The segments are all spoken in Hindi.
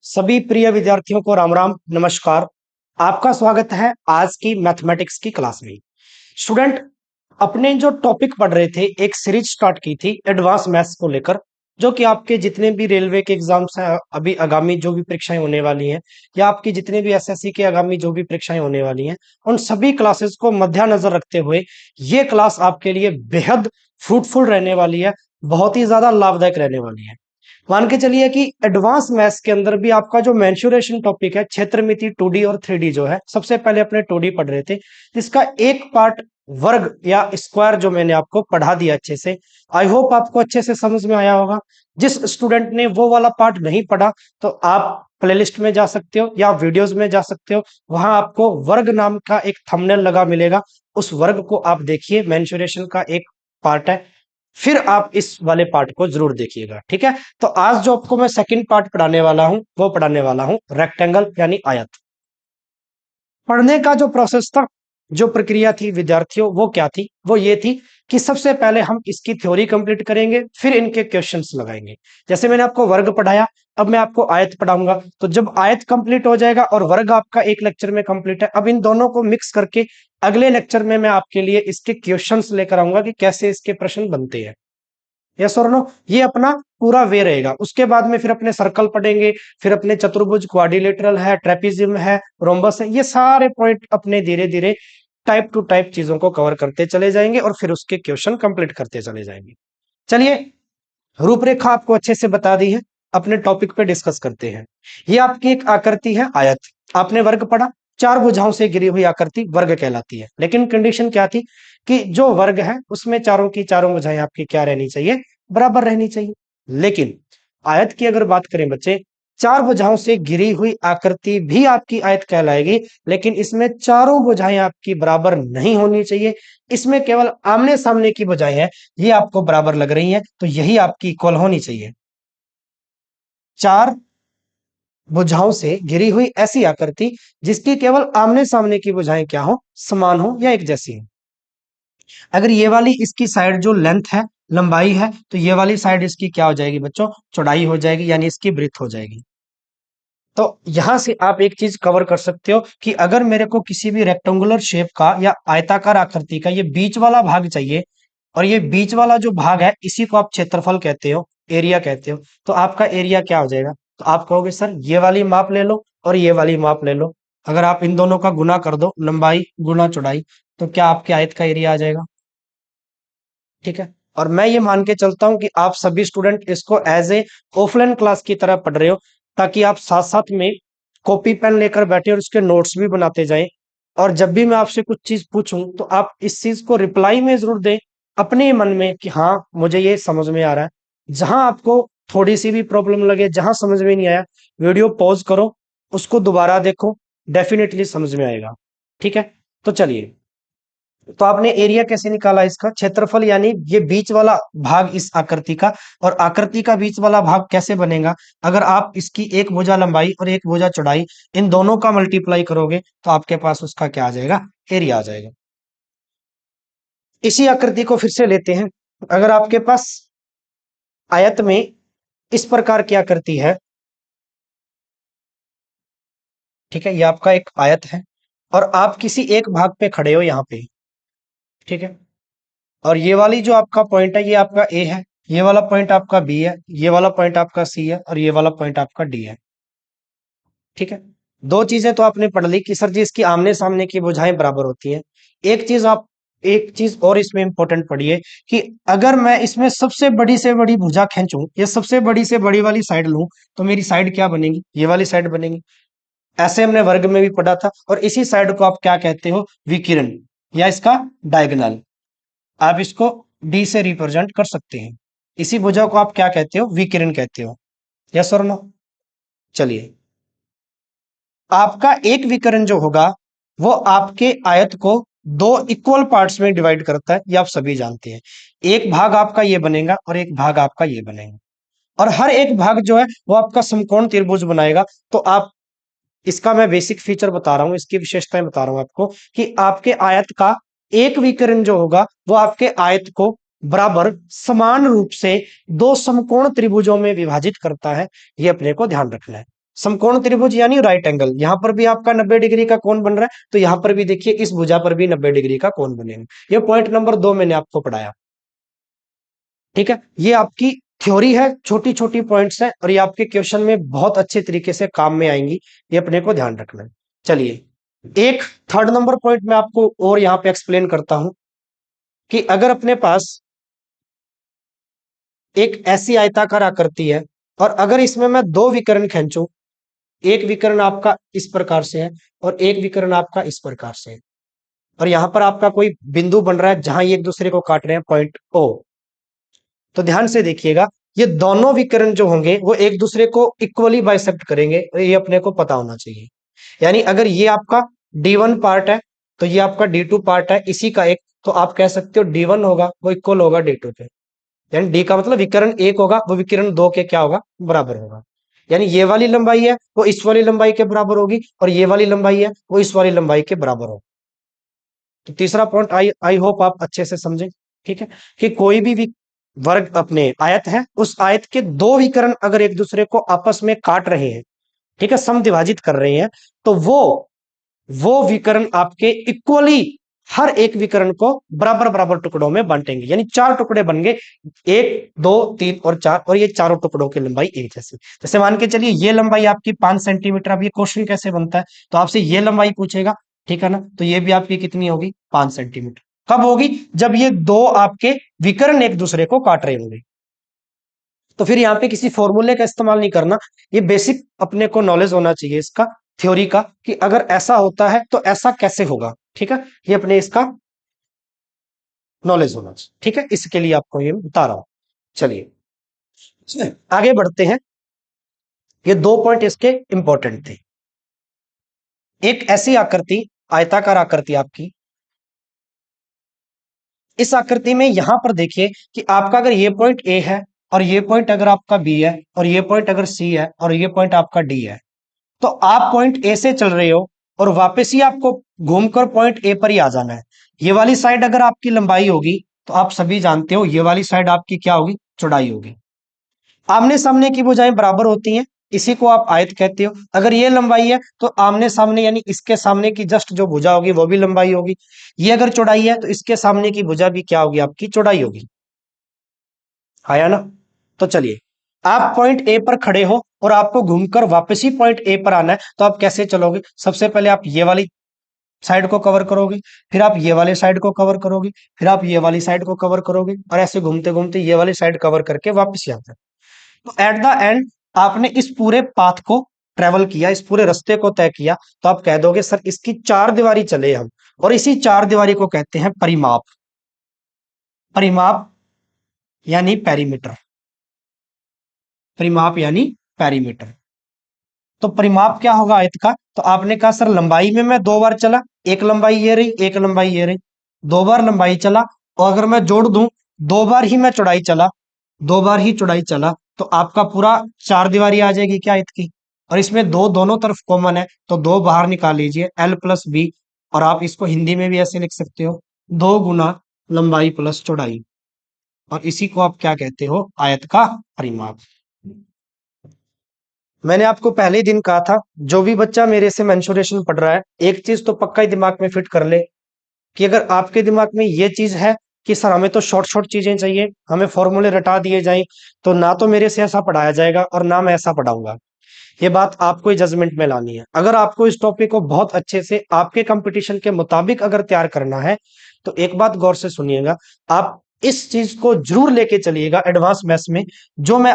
सभी प्रिय विद्यार्थियों को राम राम नमस्कार। आपका स्वागत है आज की मैथमेटिक्स की क्लास में। स्टूडेंट, अपने जो टॉपिक पढ़ रहे थे, एक सीरीज स्टार्ट की थी एडवांस मैथ्स को लेकर, जो कि आपके जितने भी रेलवे के एग्जाम्स हैं, अभी आगामी जो भी परीक्षाएं होने वाली हैं, या आपकी जितने भी एसएससी के आगामी जो भी परीक्षाएं होने वाली हैं, उन सभी क्लासेस को मद्देनजर रखते हुए ये क्लास आपके लिए बेहद फ्रूटफुल रहने वाली है, बहुत ही ज्यादा लाभदायक रहने वाली है। मान के चलिए कि एडवांस मैथ्स के अंदर भी आपका जो मेंसुरेशन टॉपिक है, क्षेत्रमिति 2D और 3D जो है, सबसे पहले अपने 2D पढ़ रहे थे, इसका एक पार्ट वर्ग या स्क्वायर जो मैंने आपको पढ़ा दिया अच्छे से। आई होप आपको अच्छे से समझ में आया होगा। जिस स्टूडेंट ने वो वाला पार्ट नहीं पढ़ा, तो आप प्लेलिस्ट में जा सकते हो या वीडियोस में जा सकते हो, वहां आपको वर्ग नाम का एक थंबनेल लगा मिलेगा, उस वर्ग को आप देखिए, मेंसुरेशन का एक पार्ट है, फिर आप इस वाले पार्ट को जरूर देखिएगा। ठीक है, तो आज जो आपको मैं सेकंड पार्ट पढ़ाने वाला हूं, वो पढ़ाने वाला हूं रेक्टेंगल यानी आयत। पढ़ने का जो प्रोसेस था, जो प्रक्रिया थी विद्यार्थियों, वो क्या थी? वो ये थी कि सबसे पहले हम इसकी थ्योरी कंप्लीट करेंगे, फिर इनके क्वेश्चंस लगाएंगे। जैसे मैंने आपको वर्ग पढ़ाया, अब मैं आपको आयत पढ़ाऊंगा। तो जब आयत कंप्लीट हो जाएगा और वर्ग आपका एक लेक्चर में कंप्लीट है, अब इन दोनों को मिक्स करके अगले लेक्चर में मैं आपके लिए इसके क्वेश्चंस लेकर आऊंगा कि कैसे इसके प्रश्न बनते हैं। यस और नो, ये अपना पूरा वे रहेगा। उसके बाद में फिर अपने सर्कल पढ़ेंगे, फिर अपने चतुर्भुज, क्वाड्रिलेटरल है, ट्रेपीजियम है, रोम्बस है, ये सारे पॉइंट अपने धीरे धीरे टाइप टू टाइप चीजों को कवर करते चले जाएंगे और फिर उसके क्वेश्चन कंप्लीट करते चले जाएंगे। चलिए, रूपरेखा आपको अच्छे से बता दी है, अपने टॉपिक पे डिस्कस करते हैं। ये आपकी एक आकृति है आयत। आपने वर्ग पढ़ा, चार भुजाओं से घिरी हुई आकृति वर्ग कहलाती है। लेकिन कंडीशन क्या थी कि जो वर्ग है उसमें चारों की चारों भुजाएं आपकी क्या रहनी चाहिए? बराबर रहनी चाहिए। लेकिन आयत की अगर बात करें बच्चे, चार भुजाओं से घिरी हुई आकृति भी आपकी आयत कहलाएगी, लेकिन इसमें चारों भुजाएं आपकी बराबर नहीं होनी चाहिए। इसमें केवल आमने सामने की भुजाएं हैं, ये आपको बराबर लग रही हैं, तो यही आपकी इक्वल होनी चाहिए। चार भुजाओं से घिरी हुई ऐसी आकृति जिसकी केवल आमने सामने की भुजाएं क्या हो? समान हो या एक जैसी हो। अगर ये वाली इसकी साइड जो लेंथ है, लंबाई है, तो ये वाली साइड इसकी क्या हो जाएगी बच्चों? चौड़ाई हो जाएगी, यानी इसकी ब्रेथ हो जाएगी। तो यहां से आप एक चीज कवर कर सकते हो कि अगर मेरे को किसी भी रेक्टेंगुलर शेप का या आयताकार आकृति का ये बीच वाला भाग चाहिए, और ये बीच वाला जो भाग है इसी को आप क्षेत्रफल कहते हो, एरिया कहते हो, तो आपका एरिया क्या हो जाएगा? तो आप कहोगे सर ये वाली माप ले लो और ये वाली माप ले लो, अगर आप इन दोनों का गुना कर दो, लंबाई गुना चौड़ाई, तो क्या आपके आयत का एरिया आ जाएगा? ठीक है, और मैं ये मान के चलता हूं कि आप सभी स्टूडेंट इसको एज ए ऑफलाइन क्लास की तरह पढ़ रहे हो, ताकि आप साथ साथ में कॉपी पेन लेकर बैठे और उसके नोट्स भी बनाते जाएं। और जब भी मैं आपसे कुछ चीज पूछूं तो आप इस चीज को रिप्लाई में जरूर दें अपने मन में कि हाँ मुझे ये समझ में आ रहा है। जहां आपको थोड़ी सी भी प्रॉब्लम लगे, जहां समझ में नहीं आया, वीडियो पॉज करो, उसको दोबारा देखो, डेफिनेटली समझ में आएगा। ठीक है, तो चलिए, तो आपने एरिया कैसे निकाला इसका? क्षेत्रफल, यानी ये बीच वाला भाग इस आकृति का, और आकृति का बीच वाला भाग कैसे बनेगा? अगर आप इसकी एक भुजा लंबाई और एक भुजा चौड़ाई, इन दोनों का मल्टीप्लाई करोगे तो आपके पास उसका क्या आ जाएगा? एरिया आ जाएगा। इसी आकृति को फिर से लेते हैं। अगर आपके पास आयत में इस प्रकार की आकृति है, ठीक है, ये आपका एक आयत है, और आप किसी एक भाग पे खड़े हो यहाँ पे, ठीक है, और ये वाली जो आपका पॉइंट है ये आपका ए है, ये वाला पॉइंट आपका बी है, ये वाला पॉइंट आपका सी है, और ये वाला पॉइंट आपका डी है। ठीक है, दो चीजें तो आपने पढ़ ली कि सर जी इसकी आमने सामने की भुजाएं बराबर होती हैं। एक चीज और इसमें इंपॉर्टेंट पढ़िए कि अगर मैं इसमें सबसे बड़ी से बड़ी भुजा खींचूं, या सबसे बड़ी से बड़ी वाली साइड लूं, तो मेरी साइड क्या बनेगी? ये वाली साइड बनेगी। ऐसे हमने वर्ग में भी पढ़ा था। और इसी साइड को आप क्या कहते हो? विकिरण, या इसका डायगोनल। आप इसको डी से रिप्रेजेंट कर सकते हैं। इसी भुजा को आप क्या कहते हो? विकिरण कहते हो। यस और नो? चलिए, आपका एक विकर्ण जो होगा वो आपके आयत को दो इक्वल पार्ट्स में डिवाइड करता है, ये आप सभी जानते हैं। एक भाग आपका ये बनेगा और एक भाग आपका ये बनेगा, और हर एक भाग जो है वो आपका समकोण त्रिभुज बनाएगा। तो आप, इसका मैं बेसिक फीचर बता रहा हूं, इसकी विशेषताएं बता रहा हूं आपको कि आपके आयत का एक विकर्ण जो होगा वो आपके आयत को बराबर समान रूप से दो समकोण त्रिभुजों में विभाजित करता है, ये अपने को ध्यान रखना है। समकोण त्रिभुज यानी राइट एंगल, यहां पर भी आपका 90 डिग्री का कोण बन रहा है, तो यहां पर भी देखिए इस भुजा पर भी 90 डिग्री का कोण बनेगा। ये पॉइंट नंबर 2 मैंने आपको पढ़ाया, ठीक है। ये आपकी थ्योरी है, छोटी छोटी पॉइंट्स है, और ये आपके क्वेश्चन में बहुत अच्छे तरीके से काम में आएंगी, ये अपने को ध्यान रखना है। चलिए एक थर्ड नंबर पॉइंट मैं आपको और यहां पे एक्सप्लेन करता हूं कि अगर अपने पास एक ऐसी आयताकार आकृति है और अगर इसमें मैं दो विकर्ण खींचूं, एक विकर्ण आपका इस प्रकार से है और एक विकर्ण आपका इस प्रकार से है, और यहां पर आपका कोई बिंदु बन रहा है जहां ये एक दूसरे को काट रहे हैं, पॉइंट ओ। तो ध्यान से देखिएगा, ये दोनों विकर्ण जो होंगे वो एक दूसरे को इक्वली बाइसेक्ट करेंगे, और ये अपने को पता होना चाहिए। यानी अगर ये आपका D1 पार्ट है तो ये आपका D2 पार्ट है इसी का एक, तो आप कह सकते हो D1 होगा वो इक्वल होगा D2 के। यानी डी का मतलब विकर्ण एक होगा वो विकर्ण दो के क्या होगा, बराबर होगा। यानी ये वाली लंबाई है वो इस वाली लंबाई के बराबर होगी, और ये वाली लंबाई है वो इस वाली लंबाई के बराबर होगी। तो तीसरा पॉइंट आई आई होप आप अच्छे से समझें, ठीक है। कि कोई भी वर्ग अपने आयत है, उस आयत के दो विकर्ण अगर एक दूसरे को आपस में काट रहे हैं, ठीक है, समद्विभाजित कर रहे हैं, तो वो विकर्ण आपके इक्वली हर एक विकर्ण को बराबर बराबर टुकड़ों में बांटेंगे। यानी चार टुकड़े बन गए, 1 2 3 और 4, और ये चारों टुकड़ों की लंबाई एक जैसी। जैसे मान के चलिए ये लंबाई आपकी 5 सेंटीमीटर। अब ये क्वेश्चन कैसे बनता है, तो आपसे ये लंबाई पूछेगा, ठीक है ना, तो ये भी आपकी कितनी होगी, 5 सेंटीमीटर। कब होगी, जब ये दो आपके विकर्ण एक दूसरे को काट रहे होंगे। तो फिर यहाँ पे किसी फॉर्मूले का इस्तेमाल नहीं करना, ये बेसिक अपने को नॉलेज होना चाहिए इसका, थ्योरी का, कि अगर ऐसा होता है तो ऐसा कैसे होगा, ठीक है। ये अपने इसका नॉलेज होना चाहिए, ठीक है, इसके लिए आपको ये बता रहा हूं। चलिए आगे बढ़ते हैं। ये दो पॉइंट इसके इंपॉर्टेंट थे। एक ऐसी आकृति, आयताकार आकृति आपकी, इस आकृति में यहां पर देखिए कि आपका अगर ये पॉइंट ए है और ये पॉइंट अगर आपका बी है और ये पॉइंट अगर सी है और ये पॉइंट आपका डी है, तो आप पॉइंट ए से चल रहे हो और वापस ही आपको घूमकर पॉइंट ए पर ही आ जाना है। ये वाली साइड अगर आपकी लंबाई होगी तो आप सभी जानते हो ये वाली साइड आपकी क्या होगी, चौड़ाई होगी। आमने सामने की भुजाएं बराबर होती हैं, इसी को आप आयत कहते हो। अगर ये लंबाई है तो आमने सामने यानी इसके सामने की जस्ट जो भुजा होगी वो भी लंबाई होगी। ये अगर चौड़ाई है तो इसके सामने की भुजा भी क्या होगी, आपकी चौड़ाई होगी। आया ना। तो चलिए, आप पॉइंट ए पर खड़े हो और आपको घूमकर वापस ही पॉइंट ए पर आना है, तो आप कैसे चलोगे, सबसे पहले आप ये वाली साइड को कवर करोगे, फिर आप ये वाले साइड को कवर करोगे, फिर आप ये वाली साइड को कवर करोगे, और ऐसे घूमते घूमते ये वाली साइड कवर करके वापस ही आते हैं। तो एट द एंड आपने इस पूरे पाथ को ट्रेवल किया, इस पूरे रास्ते को तय किया, तो आप कह दोगे सर इसकी चार दीवारी चले हम, और इसी चार दीवारी को कहते हैं परिमाप। परिमाप यानी पेरीमीटर, परिमाप यानी पेरीमीटर। तो परिमाप क्या होगा आयत का, तो आपने कहा सर लंबाई में मैं दो बार चला, एक लंबाई ये रही एक लंबाई ये रही, दो बार लंबाई चला, और अगर मैं जोड़ दूं दो बार ही मैं चौड़ाई चला, दो बार ही चौड़ाई चला, तो आपका पूरा चार दीवारी आ जाएगी क्या आयत की। और इसमें दो दोनों तरफ कॉमन है, तो दो बाहर निकाल लीजिए, L+B, और आप इसको हिंदी में भी ऐसे लिख सकते हो, 2 गुना लंबाई प्लस चौड़ाई, और इसी को आप क्या कहते हो, आयत का परिमाप। मैंने आपको पहले ही दिन कहा था, जो भी बच्चा मेरे से मेंसुरेशन पढ़ रहा है, एक चीज तो पक्का ही दिमाग में फिट कर ले, कि अगर आपके दिमाग में ये चीज है कि सर हमें तो शॉर्ट शॉर्ट चीजें चाहिए, हमें फॉर्मूले रटा दिए जाएं, तो ना तो मेरे से ऐसा पढ़ाया जाएगा और ना मैं ऐसा पढ़ाऊंगा। ये बात आपको ही जजमेंट में लानी है। अगर आपको इस टॉपिक को बहुत अच्छे से आपके कंपटीशन के मुताबिक अगर तैयार करना है, तो एक बात गौर से सुनिएगा, आप इस चीज को जरूर लेके चलिएगा एडवांस मैथ्स में, जो मैं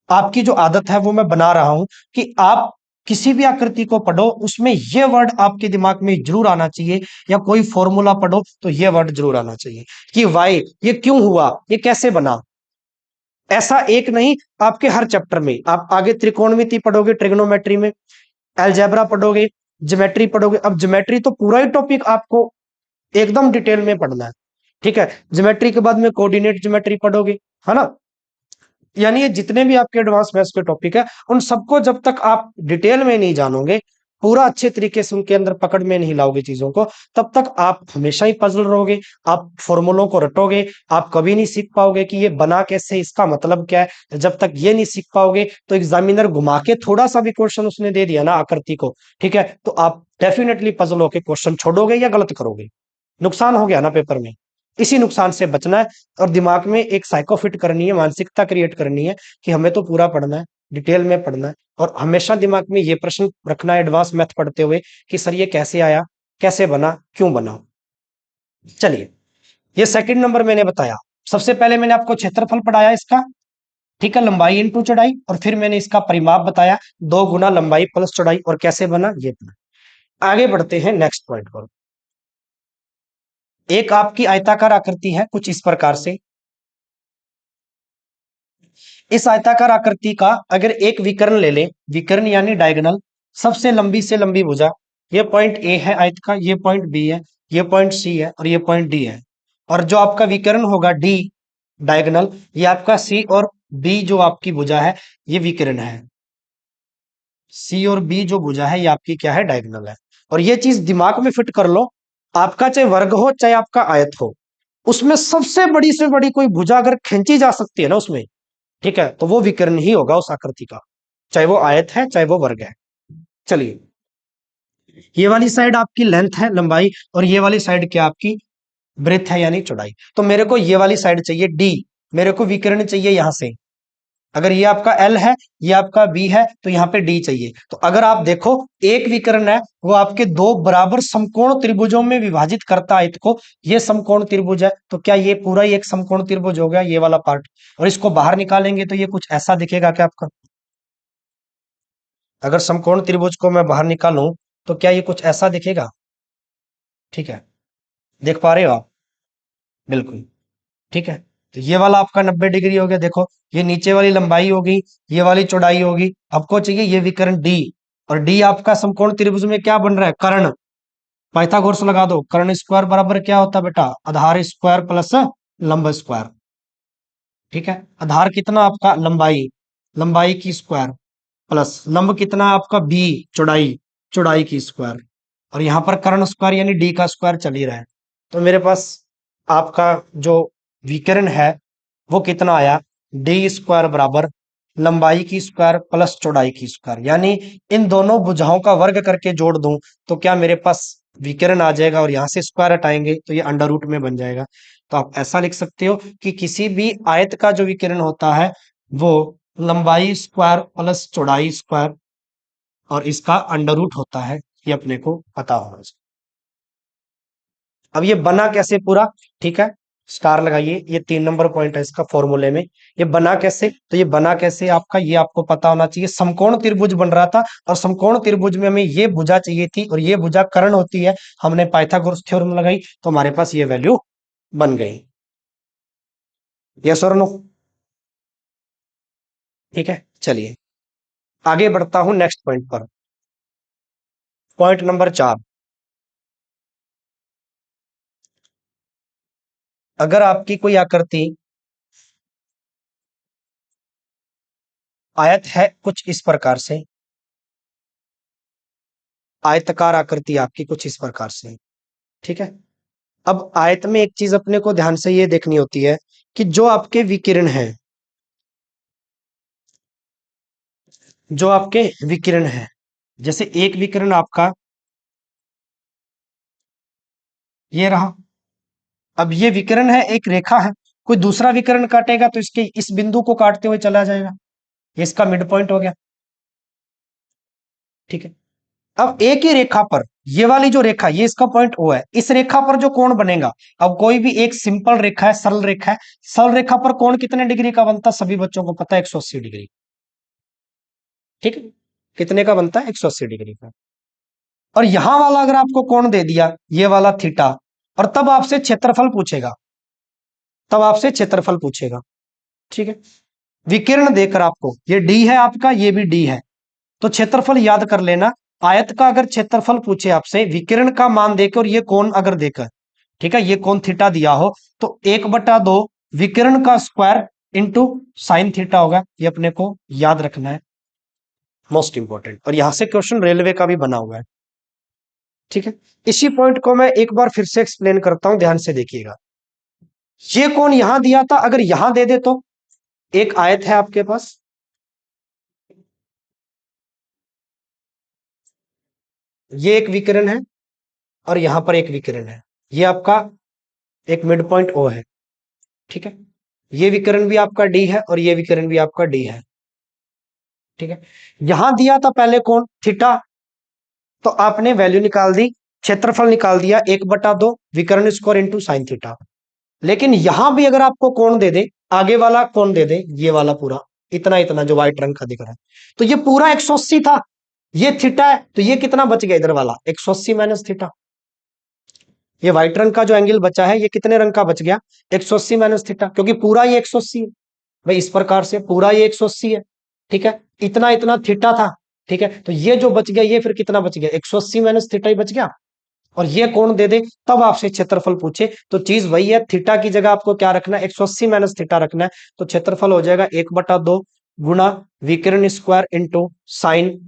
आपकी जो आदत है वो मैं बना रहा हूं, कि आप किसी भी आकृति को पढ़ो उसमें ये वर्ड आपके दिमाग में जरूर आना चाहिए, या कोई फॉर्मूला पढ़ो तो ये वर्ड जरूर आना चाहिए कि वाई ये क्यों हुआ, ये कैसे बना। ऐसा एक नहीं, आपके हर चैप्टर में आप आगे त्रिकोणमिति पढ़ोगे, ट्रिग्नोमेट्री में अलजेब्रा पढ़ोगे, ज्योमेट्री पढ़ोगे। अब ज्योमेट्री तो पूरा ही टॉपिक आपको एकदम डिटेल में पढ़ना है, ठीक है। ज्योमेट्री के बाद में कोऑर्डिनेट ज्योमेट्री पढ़ोगे, है ना। यानी ये जितने भी आपके एडवांस मैथ्स के टॉपिक है, उन सबको जब तक आप डिटेल में नहीं जानोगे, पूरा अच्छे तरीके से उनके अंदर पकड़ में नहीं लाओगे चीजों को, तब तक आप हमेशा ही पजल रहोगे, आप फॉर्मूलों को रटोगे, आप कभी नहीं सीख पाओगे कि ये बना कैसे, इसका मतलब क्या है। जब तक ये नहीं सीख पाओगे तो एग्जामिनर घुमा के थोड़ा सा भी क्वेश्चन उसने दे दिया ना आकृति को, ठीक है, तो आप डेफिनेटली पजल होके क्वेश्चन छोड़ोगे या गलत करोगे, नुकसान हो गया ना पेपर में। इसी नुकसान से बचना है और दिमाग में एक साइको फिट करनी है, मानसिकता क्रिएट करनी है कि हमें तो पूरा पढ़ना है, डिटेल में पढ़ना है, और हमेशा दिमाग में ये प्रश्न रखना है एडवांस मैथ पढ़ते हुए कि सर ये कैसे आया, कैसे बना, क्यों बना। चलिए, ये सेकंड नंबर मैंने बताया। सबसे पहले मैंने आपको क्षेत्रफल पढ़ाया इसका, ठीक है, लंबाई इंटू चौड़ाई, और फिर मैंने इसका परिमाप बताया, 2 गुना लंबाई प्लस चौड़ाई, और कैसे बना ये बना। आगे बढ़ते हैं नेक्स्ट पॉइंट पर। एक आपकी आयताकार आकृति है कुछ इस प्रकार से। इस आयताकार आकृति का अगर एक विकर्ण ले लें, विकर्ण यानी डायगोनल, सबसे लंबी से लंबी भुजा, ये पॉइंट ए है आयत का, ये पॉइंट बी है, ये पॉइंट सी है, और ये पॉइंट डी है। और जो आपका विकर्ण होगा डी डायगोनल, ये आपका सी और बी जो आपकी भुजा है ये विकर्ण है। सी और बी जो भुजा है ये आपकी क्या है, डायगोनल है। और ये चीज दिमाग में फिट कर लो, आपका चाहे वर्ग हो चाहे आपका आयत हो, उसमें सबसे बड़ी से बड़ी कोई भुजा अगर खींची जा सकती है ना उसमें, ठीक है, तो वो विकर्ण ही होगा उस आकृति का, चाहे वो आयत है चाहे वो वर्ग है। चलिए, ये वाली साइड आपकी लेंथ है, लंबाई, और ये वाली साइड क्या आपकी ब्रेथ है यानी चौड़ाई। तो मेरे को ये वाली साइड चाहिए डी, मेरे को विकर्ण चाहिए यहां से। अगर ये आपका एल है, ये आपका बी है, तो यहाँ पे डी चाहिए। तो अगर आप देखो, एक विकर्ण है वो आपके दो बराबर समकोण त्रिभुजों में विभाजित करता है आयत को। ये समकोण त्रिभुज है, तो क्या ये पूरा ही एक समकोण त्रिभुज हो गया ये वाला पार्ट। और इसको बाहर निकालेंगे तो ये कुछ ऐसा दिखेगा क्या आपका। अगर समकोण त्रिभुज को मैं बाहर निकालूं तो क्या ये कुछ ऐसा दिखेगा, ठीक है, देख पा रहे हो आप, बिल्कुल, ठीक है। तो ये वाला आपका 90 डिग्री हो गया, देखो ये नीचे वाली लंबाई होगी, ये वाली चौड़ाई होगी, आपको चाहिए ये विकर्ण डी। और डी आपका समकोण त्रिभुज में क्या बन रहा है, कर्ण। पाइथागोरस लगा दो, कर्ण स्क्वायर बराबर क्या होता है बेटा, आधार स्क्वायर प्लस लंब स्क्वायर, ठीक है। आधार कितना आपका, लंबाई, लंबाई की स्क्वायर, प्लस लंब कितना आपका बी, चौड़ाई, चौड़ाई की स्क्वायर, और यहाँ पर कर्ण स्क्वायर यानी डी का स्क्वायर चल ही रहा है। तो मेरे पास आपका जो विकर्ण है वो कितना आया, डी स्क्वायर बराबर लंबाई की स्क्वायर प्लस चौड़ाई की स्क्वायर, यानी इन दोनों भुजाओं का वर्ग करके जोड़ दूं तो क्या मेरे पास विकर्ण आ जाएगा, और यहां से स्क्वायर हटाएंगे तो ये अंडर रूट में बन जाएगा। तो आप ऐसा लिख सकते हो कि किसी भी आयत का जो विकर्ण होता है वो लंबाई स्क्वायर प्लस चौड़ाई स्क्वायर, और इसका अंडर रूट होता है, ये अपने को पता होना चाहिए। अब ये बना कैसे पूरा, ठीक है, स्टार लगाइए, ये 3 नंबर पॉइंट है इसका फॉर्मूले में। ये बना कैसे, तो ये बना कैसे आपका, ये आपको पता होना चाहिए। समकोण त्रिभुज बन रहा था, और समकोण त्रिभुज में हमें ये भुजा चाहिए थी, और ये भुजा कर्ण होती है। हमने पाइथागोरस थ्योरम लगाई तो हमारे पास ये वैल्यू बन गई। यस और नो, ठीक है। चलिए, आगे बढ़ता हूं नेक्स्ट पॉइंट पर। पॉइंट नंबर 4, अगर आपकी कोई आकृति आयत है कुछ इस प्रकार से, आयताकार आकृति आपकी कुछ इस प्रकार से, ठीक है। अब आयत में एक चीज अपने को ध्यान से ये देखनी होती है कि जो आपके विकिरण हैं, जो आपके विकिरण हैं, जैसे एक विकिरण आपका ये रहा। अब ये विकिरण है, एक रेखा है, कोई दूसरा विकिरण काटेगा तो इसके इस बिंदु को काटते हुए चला जाएगा, ये इसका मिड पॉइंट हो गया, ठीक है। अब एक ही रेखा पर, ये वाली जो रेखा ये इसका पॉइंट ओ है, इस रेखा पर जो कोण बनेगा, अब कोई भी एक सिंपल रेखा है, सरल रेखा है, सरल रेखा पर कोण कितने डिग्री का बनता है, सभी बच्चों को पता है 180 डिग्री, ठीक है। कितने का बनता है, 180 डिग्री का। और यहां वाला अगर आपको कोण दे दिया, ये वाला थीटा, और तब आपसे क्षेत्रफल पूछेगा, तब आपसे क्षेत्रफल पूछेगा, ठीक है। विकिरण देकर आपको, ये डी है आपका, ये भी डी है, तो क्षेत्रफल याद कर लेना। आयत का अगर क्षेत्रफल पूछे आपसे विकिरण का मान देकर और ये कोण अगर देकर, ठीक है, ये कोण थीटा दिया हो, तो 1/2 विकिरण का स्क्वायर इंटू साइन थीटा होगा, ये अपने को याद रखना है। मोस्ट इंपॉर्टेंट, और यहां से क्वेश्चन रेलवे का भी बना हुआ है। ठीक है, इसी पॉइंट को मैं एक बार फिर से एक्सप्लेन करता हूं, ध्यान से देखिएगा। ये कौन यहां दिया था, अगर यहां दे दे तो एक आयत है आपके पास, ये एक विकिरण है और यहां पर एक विकिरण है, ये आपका एक मिड पॉइंट ओ है। ठीक है, ये विकिरण भी आपका डी है और ये विकिरण भी आपका डी है। ठीक है, यहां दिया था पहले कौन, थीटा, तो आपने वैल्यू निकाल दी, क्षेत्रफल निकाल दिया 1/2 विकर्ण स्क्वायर इंटू साइन थीटा। लेकिन यहां भी अगर आपको कोण दे दे, आगे वाला कोण दे दे, ये वाला पूरा इतना इतना जो व्हाइट रंग का दिख रहा है, तो ये पूरा 180 था, ये थीटा है, तो ये कितना बच गया इधर वाला 180 माइनस थीटा। ये व्हाइट रंग का जो एंगल बचा है, ये कितने रंग का बच गया, 180 माइनस थीटा, क्योंकि पूरा ये 180 है भाई, इस प्रकार से पूरा ये 180 है। ठीक है, इतना इतना थीटा था। ठीक है, तो ये जो बच गया, ये फिर कितना बच गया, 180 माइनस थीटा ही बच गया। और ये कोण दे दे, तब आपसे क्षेत्रफल पूछे तो चीज वही है, थीटा की जगह आपको क्या रखना है, 180 माइनस थीटा रखना है, तो क्षेत्रफल हो जाएगा 1/2 गुणा विकर्ण स्क्वायर इंटू साइन,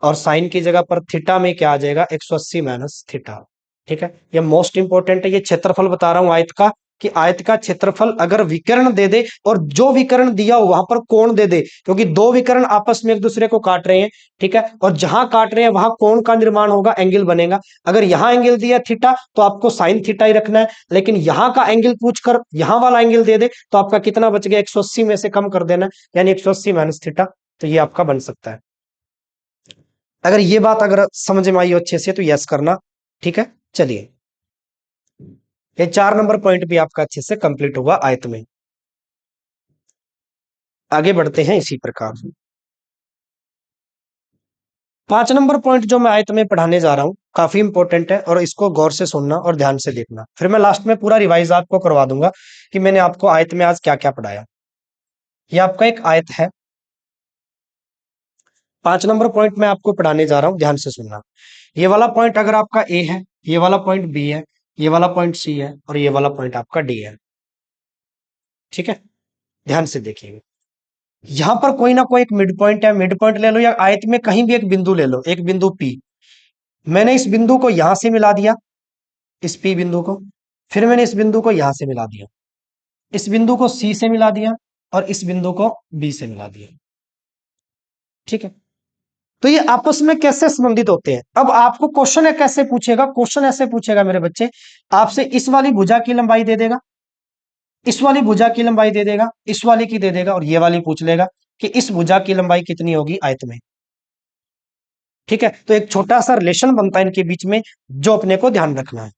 और साइन की जगह पर थीटा में क्या आ जाएगा, 180 माइनस थीटा। ठीक है, ये मोस्ट इंपॉर्टेंट है, ये क्षेत्रफल बता रहा हूं आयत का, कि आयत का क्षेत्रफल अगर विकर्ण दे दे और जो विकर्ण दिया हो वहां पर कोण दे दे, क्योंकि दो विकर्ण आपस में एक दूसरे को काट रहे हैं। ठीक है, और जहां काट रहे हैं वहां कोण का निर्माण होगा, एंगल बनेगा। अगर यहां एंगल दिया थीटा, तो आपको साइन थीटा ही रखना है, लेकिन यहां का एंगल पूछकर यहां वाला एंगल दे दे, तो आपका कितना बच गया, 180 में से कम कर देना, यानी 180 माइनस थीटा, तो ये आपका बन सकता है। अगर ये बात अगर समझ में आई हो अच्छे से तो यस करना। ठीक है, चलिए, ये 4 नंबर पॉइंट भी आपका अच्छे से कंप्लीट हुआ आयत में। आगे बढ़ते हैं इसी प्रकार। 5 नंबर पॉइंट जो मैं आयत में पढ़ाने जा रहा हूं, काफी इंपॉर्टेंट है, और इसको गौर से सुनना और ध्यान से देखना, फिर मैं लास्ट में पूरा रिवाइज आपको करवा दूंगा कि मैंने आपको आयत में आज क्या क्या पढ़ाया। ये आपका एक आयत है, 5 नंबर पॉइंट मैं आपको पढ़ाने जा रहा हूं, ध्यान से सुनना। ये वाला पॉइंट अगर आपका ए है, ये वाला पॉइंट बी है, ये वाला पॉइंट सी है, और ये वाला पॉइंट आपका डी है। ठीक है, ध्यान से देखिएगा, यहां पर कोई ना कोई एक मिड पॉइंट है, मिड पॉइंट ले लो या आयत में कहीं भी एक बिंदु ले लो, एक बिंदु पी। मैंने इस बिंदु को यहां से मिला दिया, इस पी बिंदु को, फिर मैंने इस बिंदु को यहां से मिला दिया, इस बिंदु को सी से मिला दिया, और इस बिंदु को बी से मिला दिया। ठीक है, तो ये आपस में कैसे संबंधित होते हैं, अब आपको क्वेश्चन है कैसे पूछेगा, क्वेश्चन ऐसे पूछेगा मेरे बच्चे, आपसे इस वाली भुजा की लंबाई दे देगा, इस वाली भुजा की लंबाई दे देगा, इस वाली की दे देगा, और ये वाली पूछ लेगा कि इस भुजा की लंबाई कितनी होगी आयत में। ठीक है, तो एक छोटा सा रिलेशन बनता है इनके बीच में, जो अपने को ध्यान रखना है।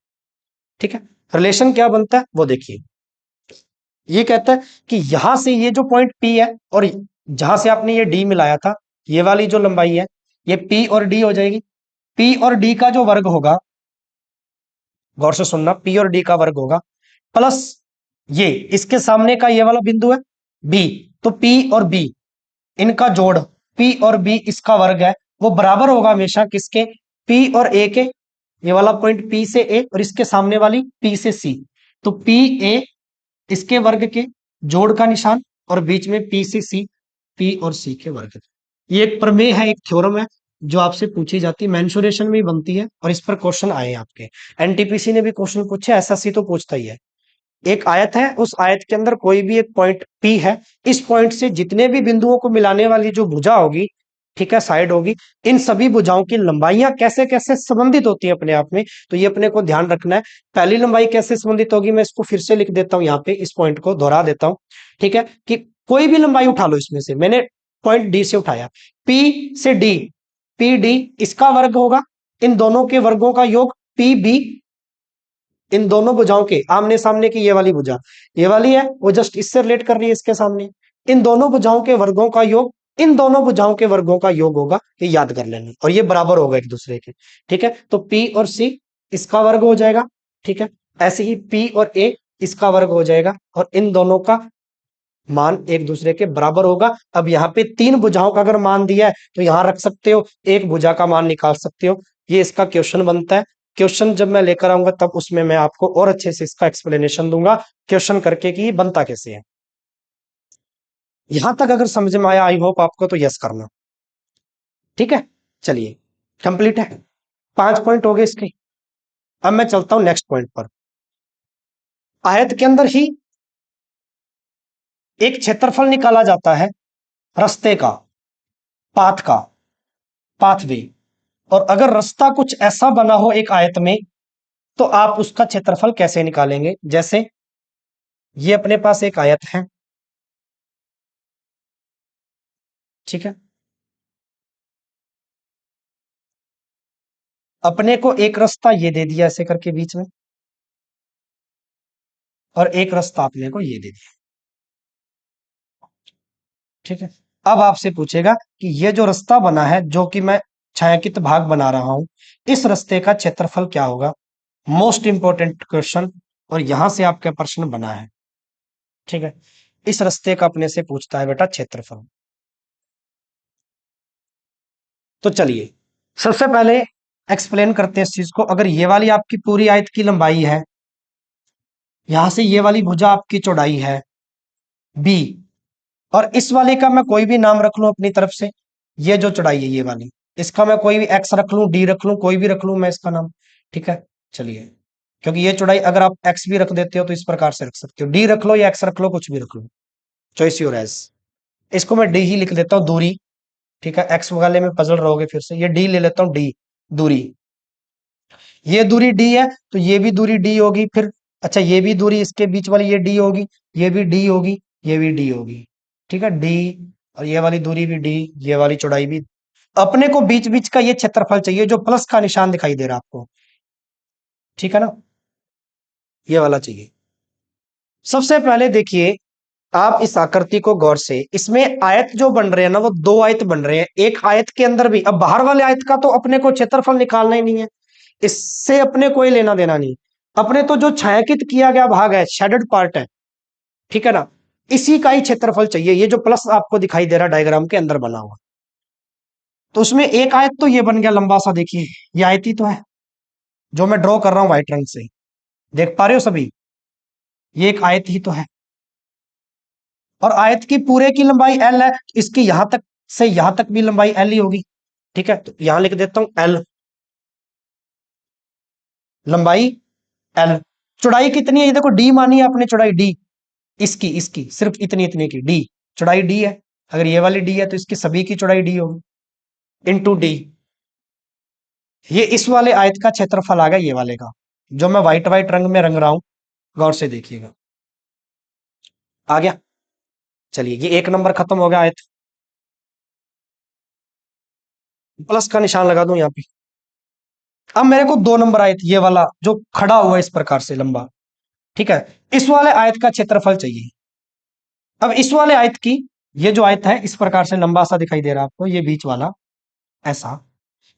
ठीक है, रिलेशन क्या बनता है वो देखिए, ये कहता है कि यहां से ये जो पॉइंट पी है, और जहां से आपने ये डी मिलाया था, ये वाली जो लंबाई है, ये पी और डी हो जाएगी। पी और डी का जो वर्ग होगा, गौर से सुनना, पी और डी का वर्ग होगा प्लस ये इसके सामने का ये वाला बिंदु है बी, तो पी और बी इनका जोड़, पी और बी इसका वर्ग है, वो बराबर होगा हमेशा किसके, पी और ए के। ये वाला पॉइंट पी से ए और इसके सामने वाली पी से सी, तो पी ए इसके वर्ग के जोड़ का निशान, और बीच में पी से सी, पी और सी के वर्ग। ये एक प्रमेय है, एक थ्योरम है, जो आपसे पूछी जाती है, मेंसुरेशन में भी बनती है, और इस पर क्वेश्चन आए हैं आपके। एनटीपीसी ने भी क्वेश्चन पूछे, एसएससी तो पूछता ही है। एक आयत है, उस आयत के अंदर कोई भी एक पॉइंट पी है, इस पॉइंट से जितने भी बिंदुओं को मिलाने वाली जो भुजा होगी, ठीक है, साइड होगी, इन सभी भुजाओं की लंबाइयां कैसे कैसे संबंधित होती है अपने आप में, तो ये अपने को ध्यान रखना है। पहली लंबाई कैसे संबंधित होगी, मैं इसको फिर से लिख देता हूं, यहाँ पे इस पॉइंट को दोहरा देता हूं। ठीक है, कि कोई भी लंबाई उठा लो, इसमें से मैंने पॉइंट डी से उठाया, पी से डी, पी डी इसका वर्ग होगा, इन दोनों के वर्गों का योग, पी बी, इन दोनों भुजाओं के आमने सामने की ये वाली भुजा, ये वाली है, वो जस्ट इससे रिलेट कर रही है इसके सामने, इन दोनों भुजाओं के वर्गों का योग, इन दोनों भुजाओं के वर्गों का योग होगा, ये याद कर लेना, और ये बराबर होगा एक दूसरे के। ठीक है, तो P और C इसका वर्ग हो जाएगा। ठीक है, ऐसे ही P और A इसका वर्ग हो जाएगा, और इन दोनों का मान एक दूसरे के बराबर होगा। अब यहाँ पे 3 भुजाओं का अगर मान दिया है, तो यहां रख सकते हो, एक भुजा का मान निकाल सकते हो। ये इसका क्वेश्चन बनता है। क्वेश्चन जब मैं लेकर आऊंगा, तब उसमें मैं आपको और अच्छे से इसका एक्सप्लेनेशन दूंगा, क्वेश्चन करके कि ये बनता कैसे है। यहां तक अगर समझ में आया, आई होप आपको, तो यस करना। ठीक है, चलिए कंप्लीट है, 5 पॉइंट हो गए इसके। अब मैं चलता हूं नेक्स्ट पॉइंट पर। आयत के अंदर ही एक क्षेत्रफल निकाला जाता है रास्ते का, पाथ का, पाथवे। और अगर रास्ता कुछ ऐसा बना हो एक आयत में, तो आप उसका क्षेत्रफल कैसे निकालेंगे? जैसे ये अपने पास एक आयत है, ठीक है, अपने को एक रास्ता ये दे दिया ऐसे करके बीच में, और एक रास्ता अपने को ये दे दिया, ठीक है। अब आपसे पूछेगा कि ये जो रास्ता बना है, जो कि मैं छायांकित भाग बना रहा हूं, इस रास्ते का क्षेत्रफल क्या होगा? मोस्ट इंपॉर्टेंट क्वेश्चन, और यहां से आपका प्रश्न बना है, ठीक है। इस रास्ते का अपने से पूछता है बेटा क्षेत्रफल। तो चलिए सबसे पहले एक्सप्लेन करते हैं इस चीज को। अगर ये वाली आपकी पूरी आयत की लंबाई है, यहां से ये वाली भुजा आपकी चौड़ाई है बी, और इस वाले का मैं कोई भी नाम रख लूं अपनी तरफ से, ये जो चौड़ाई है ये वाली, इसका मैं कोई भी एक्स रख लूं, डी रख लूं, कोई भी रख लूं मैं इसका नाम, ठीक है। चलिए, क्योंकि ये चौड़ाई अगर आप एक्स भी रख देते हो तो इस प्रकार से रख सकते हो, डी रख लो या एक्स रख लो, कुछ भी रख लो, चॉइस योर एज। इसको मैं डी ही लिख देता हूँ, दूरी, ठीक है। एक्स वाले में पजल रहोगे फिर से, ये डी ले लेता हूँ, डी दूरी, ये दूरी डी है तो ये भी दूरी डी होगी फिर। अच्छा, ये भी दूरी इसके बीच वाली ये डी होगी, ये भी डी होगी, ये भी डी होगी, ठीक है, डी। और ये वाली दूरी भी डी, ये वाली चौड़ाई भी। अपने को बीच बीच का ये क्षेत्रफल चाहिए जो प्लस का निशान दिखाई दे रहा है आपको, ठीक है ना, ये वाला चाहिए। सबसे पहले देखिए आप इस आकृति को गौर से, इसमें आयत जो बन रहे हैं ना, वो दो आयत बन रहे हैं। एक आयत के अंदर भी, अब बाहर वाले आयत का तो अपने को क्षेत्रफल निकालना ही नहीं है, इससे अपने कोई लेना देना नहीं। अपने तो जो छायांकित किया गया भाग है, शेडेड पार्ट है, ठीक है ना, इसी का ही क्षेत्रफल चाहिए, ये जो प्लस आपको दिखाई दे रहा है डायग्राम के अंदर बना हुआ। तो उसमें एक आयत तो ये बन गया लंबा सा, देखिए ये आयत ही तो है जो मैं ड्रॉ कर रहा हूं व्हाइट रंग से, देख पा रहे हो सभी, ये एक आयत ही तो है। और आयत की पूरे की लंबाई एल है, इसकी यहां तक से यहां तक भी लंबाई एल ही होगी, ठीक है। तो यहां लिख देता हूं एल, लंबाई एल। चौड़ाई कितनी है? ये देखो डी मानी है आपने चौड़ाई डी, इसकी इसकी सिर्फ इतनी इतनी की डी, चौड़ाई डी है। अगर ये वाली डी है तो इसकी सभी की चौड़ाई डी होगी, इनटू डी। ये इस वाले आयत का क्षेत्रफल आ गया ये वाले का, जो मैं व्हाइट व्हाइट रंग में रंग रहा हूं, गौर से देखिएगा, आ गया। चलिए ये एक नंबर खत्म हो गया आयत, प्लस का निशान लगा दूं यहाँ पे। अब मेरे को दो नंबर आयत, ये वाला जो खड़ा हुआ है इस प्रकार से लंबा, ठीक है, इस वाले आयत का क्षेत्रफल चाहिए। अब इस वाले आयत की, ये जो आयत है इस प्रकार से लंबा सा दिखाई दे रहा है आपको, ये बीच वाला ऐसा।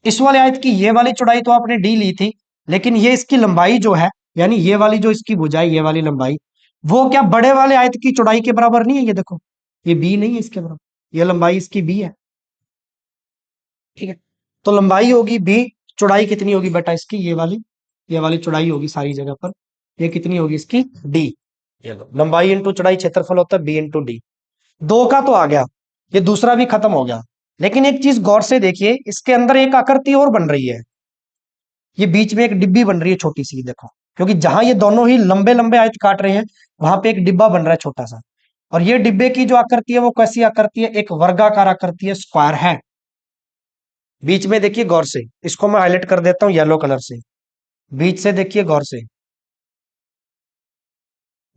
इस वाले आयत की ये वाली चौड़ाई तो आपने डी ली थी, लेकिन ये इसकी लंबाई जो है, यानी ये वाली जो इसकी भुजाई, ये वाली लंबाई, वो क्या बड़े वाले आयत की चौड़ाई के बराबर नहीं है? ये देखो, ये बी नहीं है इसके बराबर, ये लंबाई इसकी बी है, ठीक है। तो लंबाई होगी बी, चौड़ाई कितनी होगी बेटा इसकी? ये वाली चौड़ाई होगी सारी जगह पर, ये कितनी होगी इसकी? डी। ये लो, लंबाई इंटू चौड़ाई क्षेत्रफल होता है बी इंटू डी। दो का तो आ गया, ये दूसरा भी खत्म हो गया। लेकिन एक चीज गौर से देखिए, इसके अंदर एक आकृति और बन रही है, ये बीच में एक डिब्बी बन रही है छोटी सी, देखो, क्योंकि जहां ये दोनों ही लंबे लंबे आयत काट रहे हैं, वहां पे एक डिब्बा बन रहा है छोटा सा। और ये डिब्बे की जो आकृति है वो कैसी आकृति है? एक वर्गाकार आकृति है, स्क्वायर है। बीच में देखिए गौर से, इसको मैं हाईलाइट कर देता हूं येलो कलर से, बीच से देखिए गौर से,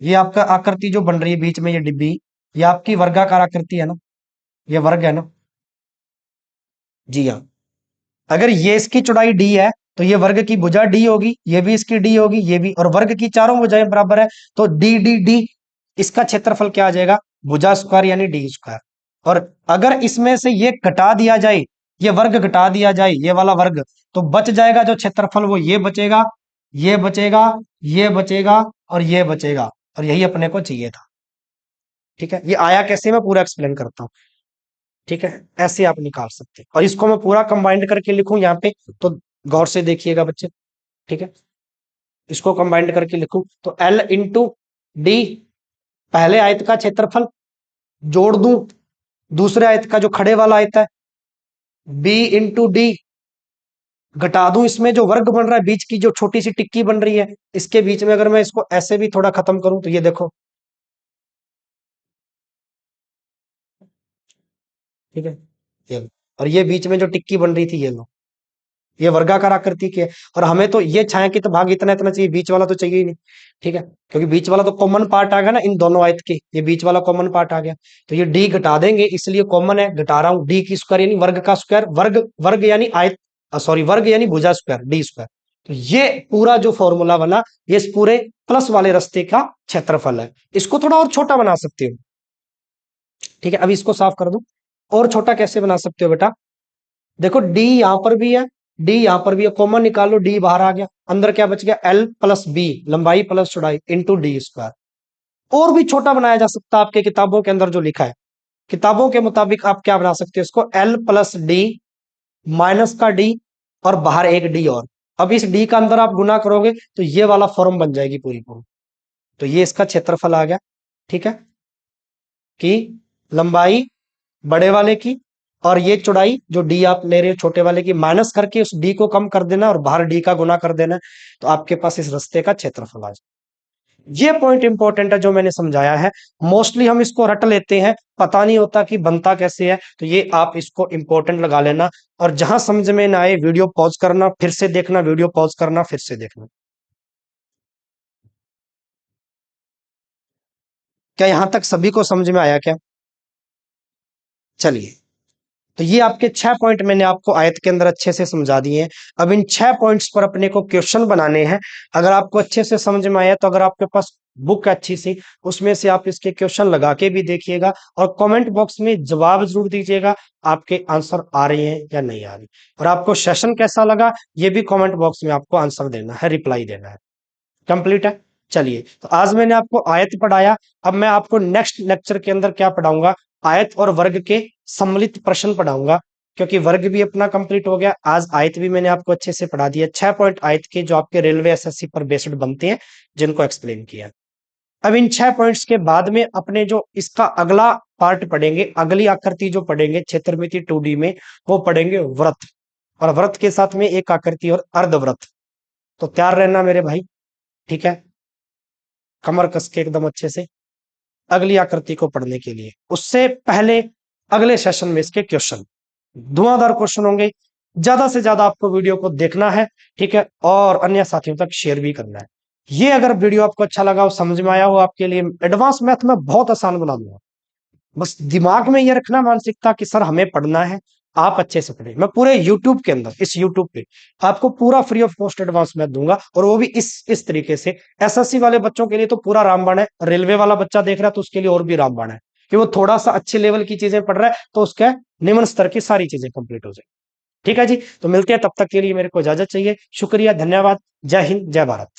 ये आपका आकृति जो बन रही है बीच में ये डिब्बी, ये आपकी वर्गाकार आकृति है ना, ये वर्ग है ना, जी हाँ। अगर ये इसकी चौड़ाई डी है तो ये वर्ग की भुजा डी होगी, ये भी इसकी डी होगी, ये भी, और वर्ग की चारों भुजाएं बराबर है, तो डी डी डी, इसका क्षेत्रफल क्या आ जाएगा? भुजा स्क्वायर यानी डी स्क्वायर। और अगर इसमें से ये घटा दिया जाए, ये वर्ग घटा दिया जाए, ये वाला वर्ग, तो बच जाएगा जो क्षेत्रफल, वो ये बचेगा, ये बचेगा, ये बचेगा, और ये बचेगा, और यही अपने को चाहिए था, ठीक है। ये आया कैसे, मैं पूरा एक्सप्लेन करता हूँ, ठीक है। ऐसे आप निकाल सकते हैं, और इसको मैं पूरा कंबाइंड करके लिखूं यहाँ पे, तो गौर से देखिएगा बच्चे, ठीक है। इसको कंबाइंड करके लिखूं तो एल इंटू डी, पहले आयत का क्षेत्रफल जोड़ दूं दूसरे आयत का जो खड़े वाला आयत है, बी इंटू डी, घटा दूं इसमें जो वर्ग बन रहा है, बीच की जो छोटी सी टिक्की बन रही है, इसके बीच में अगर मैं इसको ऐसे भी थोड़ा खत्म करूं तो ये देखो, ठीक है, ये लो। और ये बीच में जो टिक्की बन रही थी, ये लो, ये वर्गाकार आकृति की है। और हमें तो ये छायांकित भाग इतना इतना चाहिए, बीच वाला तो चाहिए ही नहीं, ठीक है, क्योंकि बीच वाला तो कॉमन पार्ट आ गया ना इन दोनों आयत के, ये बीच वाला कॉमन पार्ट आ गया, तो ये डी घटा देंगे, इसलिए कॉमन है, घटा रहा हूं, डी की स्क्वायर यानी वर्ग का स्क्वायर, वर्ग वर्ग यानी आयत, सॉरी वर्ग यानी भुजा स्क्वायर, डी स्क्वायर। तो ये पूरा जो फॉर्मूला बना, ये इस पूरे प्लस वाले रास्ते का क्षेत्रफल है। इसको थोड़ा और छोटा बना सकते हो, ठीक है, अभी इसको साफ कर दूं। और छोटा कैसे बना सकते हो बेटा, देखो डी यहां पर भी है, डी यहां पर भी है, कॉमन निकालो, डी बाहर आ गया, अंदर क्या बच गया, एल प्लस बी, लंबाई प्लस चौड़ाई इंटू डी स्क्वायर। और भी छोटा बनाया जा सकता है आपके किताबों के अंदर जो लिखा है, किताबों के मुताबिक आप क्या बना सकते हो इसको, एल प्लस डी माइनस का डी और बाहर एक डी और। अब इस डी का अंदर आप गुना करोगे तो ये वाला फॉर्म बन जाएगी पूरी पूरी। तो ये इसका क्षेत्रफल आ गया, ठीक है, कि लंबाई बड़े वाले की और ये चौड़ाई जो डी आप ले रहे हो छोटे वाले की, माइनस करके उस डी को कम कर देना और बाहर डी का गुना कर देना, तो आपके पास इस रास्ते का क्षेत्रफल आ जाए। ये पॉइंट इंपॉर्टेंट है जो मैंने समझाया है, मोस्टली हम इसको रट लेते हैं, पता नहीं होता कि बनता कैसे है, तो ये आप इसको इंपॉर्टेंट लगा लेना। और जहां समझ में ना आए वीडियो पॉज करना, फिर से देखना, वीडियो पॉज करना, फिर से देखना। क्या यहां तक सभी को समझ में आया क्या? चलिए, तो ये आपके 6 पॉइंट मैंने आपको आयत के अंदर अच्छे से समझा दिए हैं। अब इन 6 पॉइंट्स पर अपने को क्वेश्चन बनाने हैं। अगर आपको अच्छे से समझ में आया तो अगर आपके पास बुक है अच्छी सी, उसमें से आप इसके क्वेश्चन लगा के भी देखिएगा और कमेंट बॉक्स में जवाब जरूर दीजिएगा, आपके आंसर आ रहे हैं या नहीं आ रही। और आपको सेशन कैसा लगा ये भी कमेंट बॉक्स में आपको आंसर देना है, रिप्लाई देना है। कंप्लीट है। चलिए, तो आज मैंने आपको आयत पढ़ाया, अब मैं आपको नेक्स्ट लेक्चर के अंदर क्या पढ़ाऊंगा, आयत और वर्ग के सम्मिलित प्रश्न पढ़ाऊंगा। क्योंकि वर्ग भी अपना कंप्लीट हो गया, आज आयत भी मैंने आपको अच्छे से पढ़ा दिया, 6 पॉइंट आयत के जो आपके रेलवे एसएससी पर बेस्ड बनते हैं, जिनको एक्सप्लेन किया। अब इन 6 पॉइंट्स के बाद में अपने जो इसका अगला पार्ट पढ़ेंगे, अगली आकृति जो पढ़ेंगे क्षेत्रमिति 2D में, वो पढ़ेंगे व्रत, और व्रत के साथ में एक आकृति और अर्धव्रत। तो तैयार रहना मेरे भाई, ठीक है, कमर कस के एकदम अच्छे से अगली आकृति को पढ़ने के लिए। उससे पहले अगले सेशन में इसके क्वेश्चन, धुआंधार क्वेश्चन होंगे, ज्यादा से ज्यादा आपको वीडियो को देखना है, ठीक है, और अन्य साथियों तक शेयर भी करना है। ये अगर वीडियो आपको अच्छा लगा हो, समझ में आया हो, आपके लिए एडवांस मैथ में बहुत आसान बना दूंगा। बस दिमाग में ये रखना मानसिकता कि सर हमें पढ़ना है, आप अच्छे से पढ़े। मैं पूरे यूट्यूब के अंदर, इस यूट्यूब पे आपको पूरा free of cost advance math दूंगा, और वो भी इस तरीके से। एसएससी वाले बच्चों के लिए तो पूरा रामबाण है, रेलवे वाला बच्चा देख रहा है तो उसके लिए और भी रामबाण है, कि वो थोड़ा सा अच्छे लेवल की चीजें पढ़ रहा है तो उसका निम्न स्तर की सारी चीजें कंप्लीट हो जाए। ठीक है जी, तो मिलते हैं, तब तक के लिए मेरे को इजाजत चाहिए। शुक्रिया, धन्यवाद, जय हिंद, जय भारत।